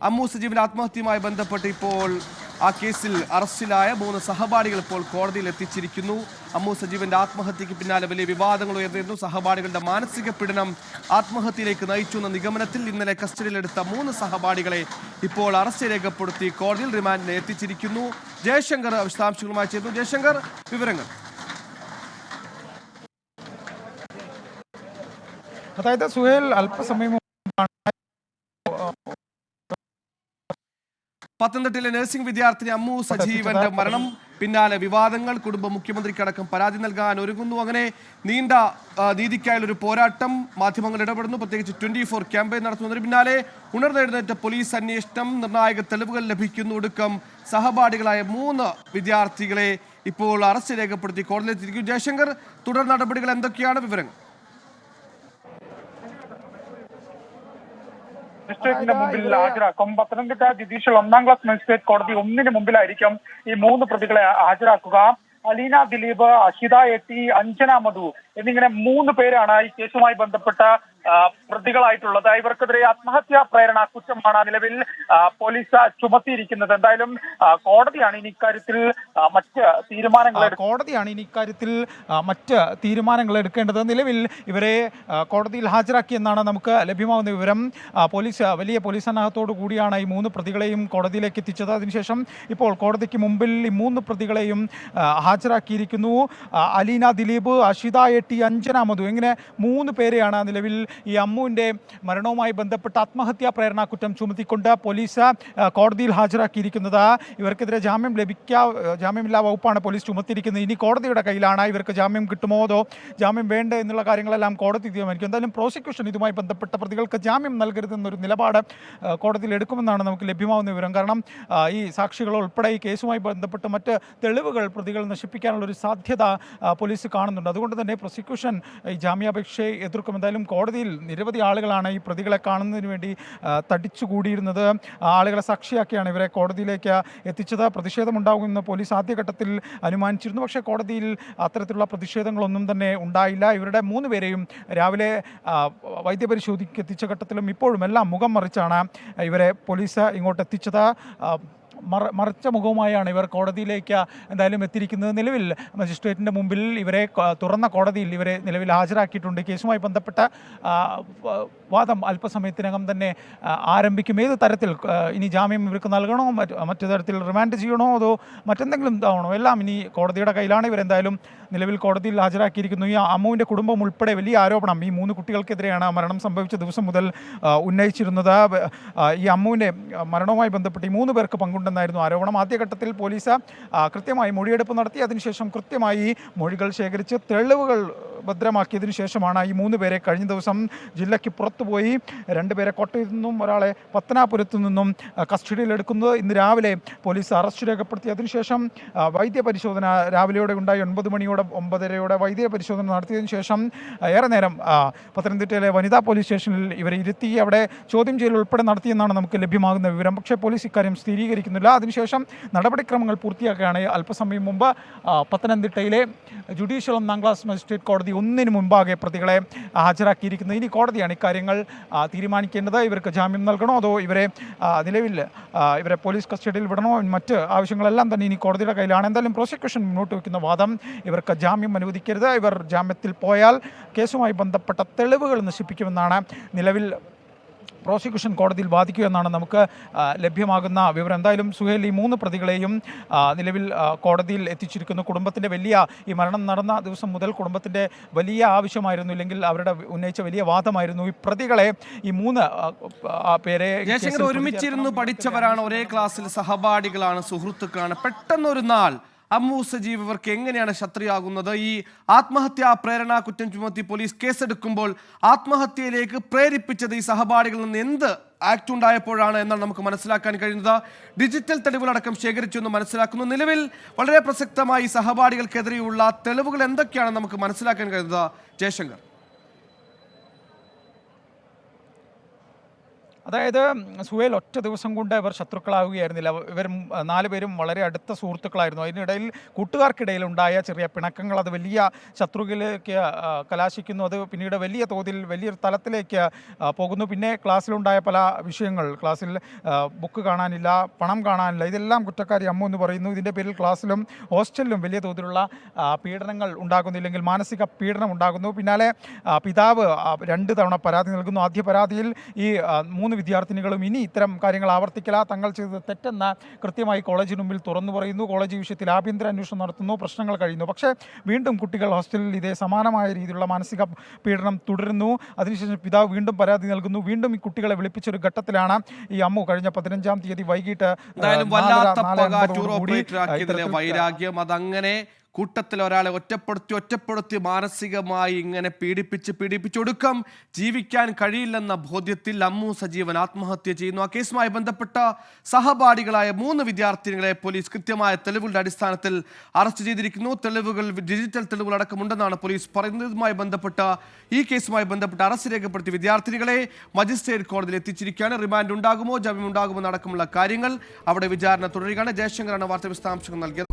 അമ്മു സജീവിന്റെ ആത്മഹത്യയുമായി ബന്ധപ്പെട്ട് ഇപ്പോൾ ആ കേസിൽ അറസ്റ്റിലായ 3 സഹപാഠികൾ ഇപ്പോൾ കോടതിയിൽ എത്തിച്ചിരിക്കുന്നു. അമ്മു സജീവിന്റെ ആത്മഹത്യക്ക് പിന്നാലെ വലിയ വിവാദങ്ങൾ ഉയർന്നിരുന്നു. സഹപാഠികളുടെ മാനസിക പീഡനം ആത്മഹത്യയിലേക്ക് നയിച്ചു എന്ന നിഗമനത്തിൽ ഇന്നലെ കസ്റ്റഡിയിലെടുത്ത 3 സഹപാഠികളെ ഇപ്പോൾ അറസ്റ്റ് രേഖപ്പെടുത്തി കോടതിയിൽ റിമാൻഡിന് എത്തിച്ചിരിക്കുന്നു. ജയശങ്കർ വിശദാംശങ്ങളുമായി ചേർന്നു. ജയശങ്കർ, വിവരങ്ങൾ. അതായത് സുഹേൽ, അല്പസമയം പത്തനംതിട്ടയിലെ നഴ്സിംഗ് വിദ്യാർത്ഥിനി അമ്മു സജീവന്റെ മരണം പിന്നാലെ വിവാദങ്ങൾ. കുടുംബം മുഖ്യമന്ത്രിക്കടക്കം പരാതി നൽകാൻ ഒരുങ്ങുന്നു. അങ്ങനെ നീണ്ട നീതിക്കായാലൊരു പോരാട്ടം. മാധ്യമങ്ങൾ ഇടപെടുന്നു, പ്രത്യേകിച്ച് 24 ക്യാമ്പയിൻ നടത്തുന്നതിന് പിന്നാലെ ഉണർന്നെഴുന്നേറ്റ പോലീസ് അന്വേഷണം. നിർണായക തെളിവുകൾ ലഭിക്കുന്നു. ഒടുക്കം സഹപാഠികളായ 3 വിദ്യാർത്ഥികളെ ഇപ്പോൾ അറസ്റ്റ് രേഖപ്പെടുത്തി കോടതിയിലെത്തിയിരിക്കും. ജയശങ്കർ, തുടർ നടപടികൾ എന്തൊക്കെയാണ്? വിവരങ്ങൾ. മജിസ്ട്രേറ്റിന്റെ മുമ്പിൽ ഹാജരാക്കും. പത്തനംതിട്ട ജുഡീഷ്യൽ 1ാം ക്ലാസ് മജിസ്ട്രേറ്റ് കോടതി 1-ന് മുമ്പിലായിരിക്കും ഈ 3 പ്രതികളെ ഹാജരാക്കുക. അലീന ദിലീപ്, അഷിത എട്ടി, അഞ്ജന മധു എന്നിങ്ങനെ 3 പേരാണ് ഈ കേസുമായി ബന്ധപ്പെട്ട പ്രതികളായിട്ടുള്ളത്. ഇവർക്കെതിരെ ആത്മഹത്യാ പ്രേരണ കുറ്റമാണ് നിലവിൽ പോലീസ് ചുമത്തിയിരിക്കുന്നത്. എന്തായാലും കോടതിയാണ് ഇനി ഇക്കാര്യത്തിൽ മറ്റ് തീരുമാനങ്ങൾ എടുക്കേണ്ടത്. നിലവിൽ ഇവരെ കോടതിയിൽ ഹാജരാക്കിയെന്നാണ് നമുക്ക് ലഭ്യമാകുന്ന വിവരം. വലിയ പോലീസ് സന്നാഹത്തോടു കൂടിയാണ് ഈ 3 പ്രതികളെയും കോടതിയിലേക്ക് എത്തിച്ചത്. അതിനുശേഷം ഇപ്പോൾ കോടതിക്ക് മുമ്പിൽ ഈ 3 പ്രതികളെയും ഹാജരാക്കിയിരിക്കുന്നു. അലീന ദിലീപ്, അഷിത എട്ടി, അഞ്ജന മധു ഇങ്ങനെ 3 പേരെയാണ് നിലവിൽ ഈ അമ്മുവിൻ്റെ മരണവുമായി ബന്ധപ്പെട്ട ആത്മഹത്യാ പ്രേരണ കുറ്റം ചുമത്തിക്കൊണ്ട് പോലീസ് കോടതിയിൽ ഹാജരാക്കിയിരിക്കുന്നത്. ഇവർക്കെതിരെ ജാമ്യമില്ലാ വകുപ്പാണ് പോലീസ് ചുമത്തിയിരിക്കുന്നത്. ഇനി കോടതിയുടെ കയ്യിലാണ് ഇവർക്ക് ജാമ്യം കിട്ടുമോ അതോ ജാമ്യം വേണ്ടേ എന്നുള്ള കാര്യങ്ങളെല്ലാം കോടതി തീരുമാനിക്കും. എന്തായാലും പ്രോസിക്യൂഷൻ ഇതുമായി ബന്ധപ്പെട്ട പ്രതികൾക്ക് ജാമ്യം നൽകരുതെന്നൊരു നിലപാട് കോടതിയിൽ എടുക്കുമെന്നാണ് നമുക്ക് ലഭ്യമാകുന്ന വിവരം. കാരണം ഈ സാക്ഷികൾ ഉൾപ്പെടെ ഈ കേസുമായി ബന്ധപ്പെട്ട് മറ്റ് തെളിവുകൾ പ്രതികൾ നശിപ്പിക്കാനുള്ളൊരു സാധ്യത പോലീസ് കാണുന്നുണ്ട്. അതുകൊണ്ട് തന്നെ പ്രോസിക്യൂഷൻ ഈ ജാമ്യാപേക്ഷയെ എതിർക്കും. എന്തായാലും കോടതിയിൽ നിരവധി ആളുകളാണ് ഈ പ്രതികളെ കാണുന്നതിന് വേണ്ടി തടിച്ചുകൂടിയിരുന്നത്. ആളുകളെ സാക്ഷിയാക്കിയാണ് ഇവരെ കോടതിയിലേക്ക് എത്തിച്ചത്. പ്രതിഷേധമുണ്ടാകുമെന്ന് പോലീസ് ആദ്യഘട്ടത്തിൽ അനുമാനിച്ചിരുന്നു. പക്ഷേ കോടതിയിൽ അത്തരത്തിലുള്ള പ്രതിഷേധങ്ങളൊന്നും തന്നെ ഉണ്ടായില്ല. ഇവരുടെ 3 പേരെയും രാവിലെ വൈദ്യപരിശോധനയ്ക്ക് എത്തിച്ച ഘട്ടത്തിലും ഇപ്പോഴും എല്ലാം മുഖം മറിച്ചാണ് ഇവരെ പോലീസ് ഇങ്ങോട്ട് എത്തിച്ചത്. മറിച്ച മുഖവുമായാണ് ഇവർ കോടതിയിലേക്ക് എന്തായാലും എത്തിയിരിക്കുന്നത്. നിലവിൽ മജിസ്ട്രേറ്റിൻ്റെ മുമ്പിൽ ഇവരെ തുറന്ന കോടതിയിൽ ഇവരെ നിലവിൽ ഹാജരാക്കിയിട്ടുണ്ട്. കേസുമായി ബന്ധപ്പെട്ട വാദം അല്പസമയത്തിനകം തന്നെ ആരംഭിക്കും. ഏത് തരത്തിൽ ഇനി ജാമ്യം ഇവർക്ക് നൽകണോ, മറ്റു തരത്തിൽ റിമാൻഡ് ചെയ്യണോ അതോ മറ്റെന്തെങ്കിലും ഇതാവണോ, എല്ലാം ഇനി കോടതിയുടെ കയ്യിലാണ്. ഇവരെന്തായാലും നിലവിൽ കോടതിയിൽ ഹാജരാക്കിയിരിക്കുന്നു. ഈ അമ്മുവിൻ്റെ കുടുംബം ഉൾപ്പെടെ വലിയ ആരോപണം ഈ 3 കുട്ടികൾക്കെതിരെയാണ് മരണം സംഭവിച്ച ദിവസം മുതൽ ഉന്നയിച്ചിരുന്നത്. ഈ അമ്മുവിൻ്റെ മരണവുമായി ബന്ധപ്പെട്ട് ഈ 3 പേർക്ക് പങ്കുണ്ടെന്നായിരുന്നു ആരോപണം. ആദ്യഘട്ടത്തിൽ പോലീസ് കൃത്യമായി മൊഴിയെടുപ്പ് നടത്തി. അതിനുശേഷം കൃത്യമായി മൊഴികൾ ശേഖരിച്ച് തെളിവുകൾ ഭദ്രമാക്കിയതിനു ശേഷമാണ് ഈ 3 പേരെ കഴിഞ്ഞ ദിവസം ജില്ലയ്ക്ക് പുറത്തുപോയി 2 പേരെ കോട്ടയത്തു നിന്നും ഒരാളെ പത്തനാപുരത്തു നിന്നും കസ്റ്റഡിയിലെടുക്കുന്നത്. ഇന്ന് രാവിലെ പോലീസ് അറസ്റ്റ് രേഖപ്പെടുത്തി. അതിനുശേഷം വൈദ്യപരിശോധന രാവിലെയോടെ ഉണ്ടായി. 9:30 വൈദ്യപരിശോധന നടത്തിയതിനു ശേഷം ഏറെ നേരം പത്തനംതിട്ടയിലെ വനിതാ പോലീസ് സ്റ്റേഷനിൽ ഇവരെ ഇരുത്തി അവിടെ ചോദ്യം ചെയ്യൽ ഉൾപ്പെടെ നടത്തിയെന്നാണ് നമുക്ക് ലഭ്യമാകുന്ന വിവരം. പക്ഷേ പോലീസ് ഇക്കാര്യം സ്ഥിരീകരിക്കുന്നില്ല. അതിനുശേഷം നടപടിക്രമങ്ങൾ പൂർത്തിയാക്കുകയാണ് അല്പസമയം മുമ്പ് പത്തനംതിട്ടയിലെ ജുഡീഷ്യൽ 1ാം ക്ലാസ് മജിസ്ട്രേറ്റ് കോടതി 1-ന് മുമ്പാകെ പ്രതികളെ ഹാജരാക്കിയിരിക്കുന്നത്. ഇനി കോടതിയാണ് ഇക്കാര്യങ്ങൾ തീരുമാനിക്കേണ്ടത്. ഇവർക്ക് ജാമ്യം നൽകണോ അതോ ഇവരെ പോലീസ് കസ്റ്റഡിയിൽ വിടണോ, മറ്റ് ആവശ്യങ്ങളെല്ലാം തന്നെ ഇനി കോടതിയുടെ കയ്യിലാണ്. എന്തായാലും പ്രോസിക്യൂഷൻ മുന്നോട്ട് വയ്ക്കുന്ന വാദം ഇവർക്ക് ജാമ്യം അനുവദിക്കരുത്. ഇവർ ജാമ്യത്തിൽ പോയാൽ കേസുമായി ബന്ധപ്പെട്ട തെളിവുകൾ നശിപ്പിക്കുമെന്നാണ് നിലവിൽ പ്രോസിക്യൂഷൻ കോടതിയിൽ വാദിക്കുമെന്നാണ് നമുക്ക് ലഭ്യമാകുന്ന വിവരം. എന്തായാലും സുഹേൽ, ഈ 3 പ്രതികളെയും നിലവിൽ കോടതിയിൽ എത്തിച്ചിരിക്കുന്നു. കുടുംബത്തിൻ്റെ ഈ മരണം നടന്ന ദിവസം മുതൽ കുടുംബത്തിൻ്റെ വലിയ ആവശ്യമായിരുന്നു, ഇല്ലെങ്കിൽ അവരുടെ ഉന്നയിച്ച വലിയ വാദമായിരുന്നു ഈ പ്രതികളെ, ഈ 3 പേരെ ഒരുമിച്ചിരുന്ന് പഠിച്ചവരാണ്, ഒരേ ക്ലാസ്സിൽ സഹപാഠികളാണ്, സുഹൃത്തുക്കളാണ്. പെട്ടെന്നൊരു നാൾ അമ്മു സജീവ് ഇവർക്ക് എങ്ങനെയാണ് ശത്രുവാകുന്നത്? ഈ ആത്മഹത്യാ പ്രേരണ കുറ്റം ചുമത്തി പോലീസ് കേസെടുക്കുമ്പോൾ ആത്മഹത്യയിലേക്ക് പ്രേരിപ്പിച്ചത് ഈ സഹപാഠികളിൽ നിന്ന് എന്ത് ആക്ട് ഉണ്ടായപ്പോഴാണ് എന്നാണ് നമുക്ക് മനസ്സിലാക്കാൻ കഴിയുന്നത്. ഡിജിറ്റൽ തെളിവുകളടക്കം ശേഖരിച്ചു എന്ന് മനസ്സിലാക്കുന്നു. നിലവിൽ വളരെ പ്രസക്തമായി സഹപാഠികൾക്കെതിരെയുള്ള തെളിവുകൾ എന്തൊക്കെയാണ് നമുക്ക് മനസ്സിലാക്കാൻ കഴിയുന്നത്? ജയശങ്കർ. അതായത് സുഹേൽ ഒറ്റ ദിവസം കൊണ്ട് ഇവർ ശത്രുക്കളാവുകയായിരുന്നില്ല. ഇവർ 4 പേരും വളരെ അടുത്ത സുഹൃത്തുക്കളായിരുന്നു. അതിനിടയിൽ കൂട്ടുകാർക്കിടയിൽ ഉണ്ടായ ചെറിയ പിണക്കങ്ങൾ അത് വലിയ ശത്രുവിലേക്ക് കലാശിക്കുന്നു. അത് പിന്നീട് വലിയ തോതിൽ വലിയൊരു തലത്തിലേക്ക് പോകുന്നു. പിന്നെ ക്ലാസ്സിലുണ്ടായ പല വിഷയങ്ങൾ, ക്ലാസ്സിൽ ബുക്ക് കാണാനില്ല, പണം കാണാനില്ല, ഇതെല്ലാം കുറ്റക്കാരി അമ്മു എന്ന് പറയുന്നു. ഇതിൻ്റെ പേരിൽ ക്ലാസ്സിലും ഹോസ്റ്റലിലും വലിയ തോതിലുള്ള പീഡനങ്ങൾ ഉണ്ടാകുന്നില്ലെങ്കിൽ മാനസിക പീഡനം ഉണ്ടാകുന്നു. പിന്നാലെ പിതാവ് 2 തവണ പരാതി നൽകുന്നു. ആദ്യ പരാതിയിൽ ഈ 3 വിദ്യാർത്ഥിനികളും ഇനി ഇത്തരം കാര്യങ്ങൾ ആവർത്തിക്കില്ല, തങ്ങൾ ചെയ്തത് തെറ്റെന്ന് കൃത്യമായി കോളേജിന് മുമ്പിൽ തുറന്നു പറയുന്നു. കോളേജ് വിഷയത്തിൽ ആഭ്യന്തര അന്വേഷണം നടത്തുന്നു. പ്രശ്നങ്ങൾ കഴിയുന്നു. പക്ഷേ വീണ്ടും കുട്ടികൾ ഹോസ്റ്റലിൽ ഇതേ സമാനമായ രീതിയിലുള്ള മാനസിക പീഡനം തുടരുന്നു. അതിനുശേഷം പിതാവ് വീണ്ടും പരാതി നൽകുന്നു. വീണ്ടും ഈ കുട്ടികളെ വിളിപ്പിച്ചൊരു ഘട്ടത്തിലാണ് ഈ അമ്മു കഴിഞ്ഞ 15-ാം തീയതി വൈകിട്ട് വൈരാഗ്യം അതങ്ങനെ കൂട്ടത്തിൽ ഒരാളെ ഒറ്റപ്പെടുത്തി മാനസികമായി ഇങ്ങനെ പീഡിപ്പിച്ചൊടുക്കം ജീവിക്കാൻ കഴിയില്ലെന്ന ബോധ്യത്തിൽ അമ്മു സജീവൻ ആത്മഹത്യ ചെയ്യുന്നു. ആ കേസുമായി ബന്ധപ്പെട്ട സഹപാഠികളായ 3 വിദ്യാർത്ഥിനികളെ പോലീസ് കൃത്യമായ തെളിവുകളുടെ അടിസ്ഥാനത്തിൽ അറസ്റ്റ് ചെയ്തിരിക്കുന്നു. തെളിവുകൾ ഡിജിറ്റൽ തെളിവുകൾ അടക്കമുണ്ടെന്നാണ് പോലീസ് പറയുന്നതുമായി ബന്ധപ്പെട്ട ഈ കേസുമായി ബന്ധപ്പെട്ട് അറസ്റ്റ് രേഖപ്പെടുത്തിയ വിദ്യാർത്ഥിനികളെ മജിസ്ട്രേറ്റ് കോടതിയിൽ എത്തിച്ചിരിക്കുകയാണ്. റിമാൻഡ് ഉണ്ടാകുമോ, ജാമ്യം ഉണ്ടാകുമോ എന്നടക്കമുള്ള കാര്യങ്ങൾ അവിടെ വിചാരണ തുടരുകയാണ്. ജയശങ്കറാണ് വാർത്താ വിശദാംശങ്ങൾ നൽകിയത്.